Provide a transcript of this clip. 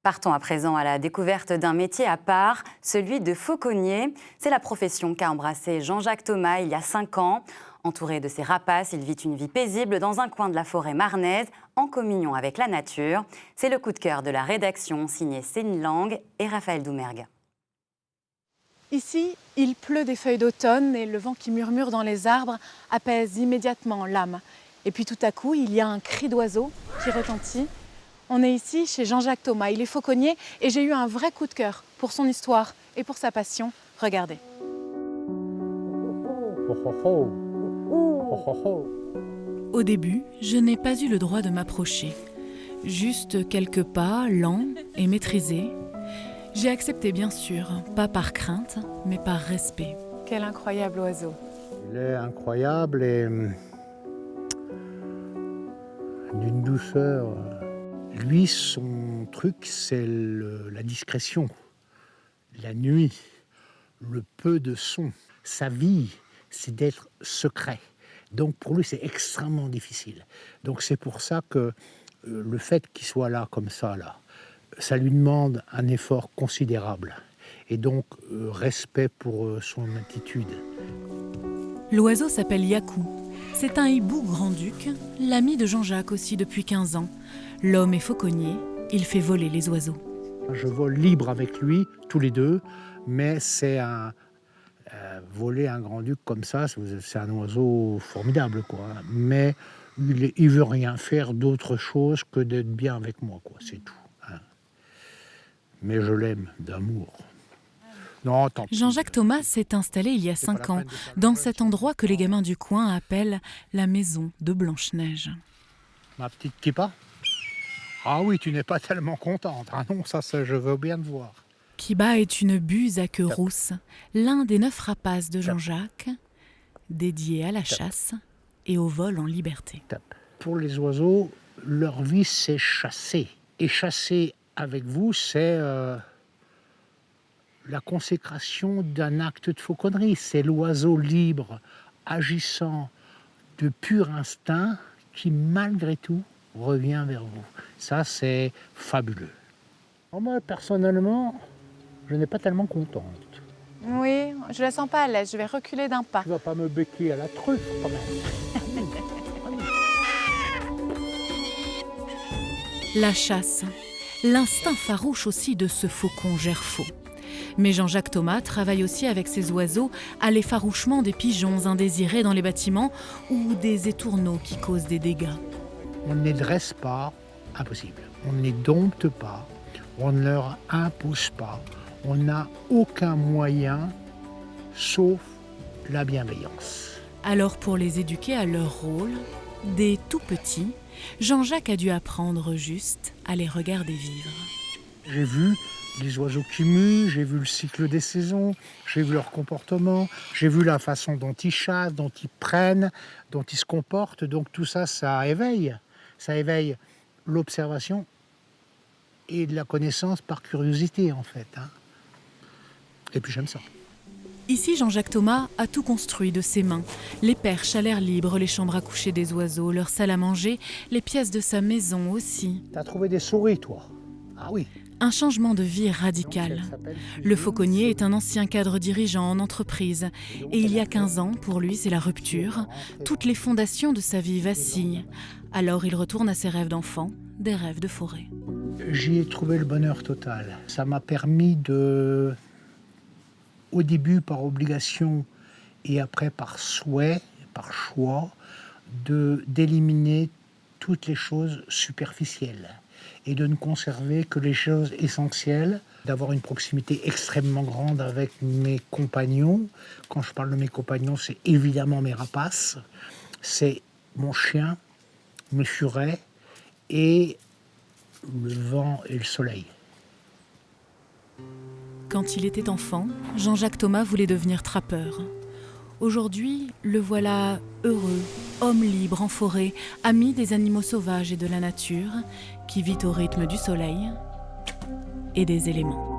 Partons à présent à la découverte d'un métier à part, celui de fauconnier. C'est la profession qu'a embrassé Jean-Jacques Thomas il y a 5 ans. Entouré de ses rapaces, il vit une vie paisible dans un coin de la forêt marnaise, en communion avec la nature. C'est le coup de cœur de la rédaction, signé Céline Lang et Raphaël Doumergue. Ici, il pleut des feuilles d'automne et le vent qui murmure dans les arbres apaise immédiatement l'âme. Et puis tout à coup, il y a un cri d'oiseau qui retentit. On est ici chez Jean-Jacques Thomas, il est fauconnier et j'ai eu un vrai coup de cœur pour son histoire et pour sa passion. Regardez. Au début, je n'ai pas eu le droit de m'approcher. Juste quelques pas, lents et maîtrisés. J'ai accepté bien sûr, pas par crainte, mais par respect. Quel incroyable oiseau. Il est incroyable et d'une douceur. Lui, son truc, c'est la discrétion, la nuit, le peu de son. Sa vie, c'est d'être secret. Donc pour lui, c'est extrêmement difficile. Donc c'est pour ça que le fait qu'il soit là, comme ça, là, ça lui demande un effort considérable. Et donc respect pour son attitude. L'oiseau s'appelle Yakou. C'est un hibou grand-duc, l'ami de Jean-Jacques aussi depuis 15 ans. L'homme est fauconnier, il fait voler les oiseaux. Je vole libre avec lui, tous les deux, mais c'est voler un grand-duc comme ça, c'est un oiseau formidable, quoi. Mais il veut rien faire d'autre chose que d'être bien avec moi, quoi. C'est tout. Hein. Mais je l'aime d'amour. Non, tant pis. Jean-Jacques Thomas s'est installé il y a 5 ans, dans cet endroit que les gamins du coin appellent la maison de Blanche-Neige. Ma petite Kippa ? Ah oui, tu n'es pas tellement contente. Ah non, ça je veux bien te voir. Kiba est une buse à queue rousse, l'un des 9 rapaces de Jean-Jacques, dédié à la chasse et au vol en liberté. Pour les oiseaux, leur vie, c'est chasser. Et chasser avec vous, c'est la consécration d'un acte de fauconnerie. C'est l'oiseau libre, agissant de pur instinct, qui, malgré tout, revient vers vous. Ça, c'est fabuleux. Moi, personnellement, je n'ai pas tellement contente. Oui, je la sens pas à l'aise, je vais reculer d'un pas. Tu vas pas me becquer à la truffe, quand même. La chasse, l'instinct farouche aussi de ce faucon gerfaut. Mais Jean-Jacques Thomas travaille aussi avec ces oiseaux à l'effarouchement des pigeons indésirés dans les bâtiments ou des étourneaux qui causent des dégâts. On ne les dresse pas, impossible. On ne les dompte pas, on ne leur impose pas. On n'a aucun moyen, sauf la bienveillance. Alors pour les éduquer à leur rôle, des tout petits, Jean-Jacques a dû apprendre juste à les regarder vivre. J'ai vu les oiseaux qui muent, j'ai vu le cycle des saisons, j'ai vu leur comportement, j'ai vu la façon dont ils chassent, dont ils prennent, dont ils se comportent. Donc tout ça, ça éveille l'observation et de la connaissance par curiosité, en fait. Hein. Et puis j'aime ça. Ici, Jean-Jacques Thomas a tout construit de ses mains. Les perches à l'air libre, les chambres à coucher des oiseaux, leur salle à manger, les pièces de sa maison aussi. T'as trouvé des souris, toi? Ah oui. Un changement de vie radical. Le fauconnier est un ancien cadre dirigeant en entreprise. Et il y a 15 ans, pour lui, c'est la rupture. Toutes les fondations de sa vie vacillent. Alors il retourne à ses rêves d'enfant, des rêves de forêt. J'y ai trouvé le bonheur total. Ça m'a permis au début par obligation et après par souhait, par choix, d'éliminer toutes les choses superficielles et de ne conserver que les choses essentielles, d'avoir une proximité extrêmement grande avec mes compagnons. Quand je parle de mes compagnons, c'est évidemment mes rapaces, c'est mon chien, mes furets et le vent et le soleil. Quand il était enfant, Jean-Jacques Thomas voulait devenir trappeur. Aujourd'hui, le voilà heureux, homme libre en forêt, ami des animaux sauvages et de la nature, qui vit au rythme du soleil et des éléments.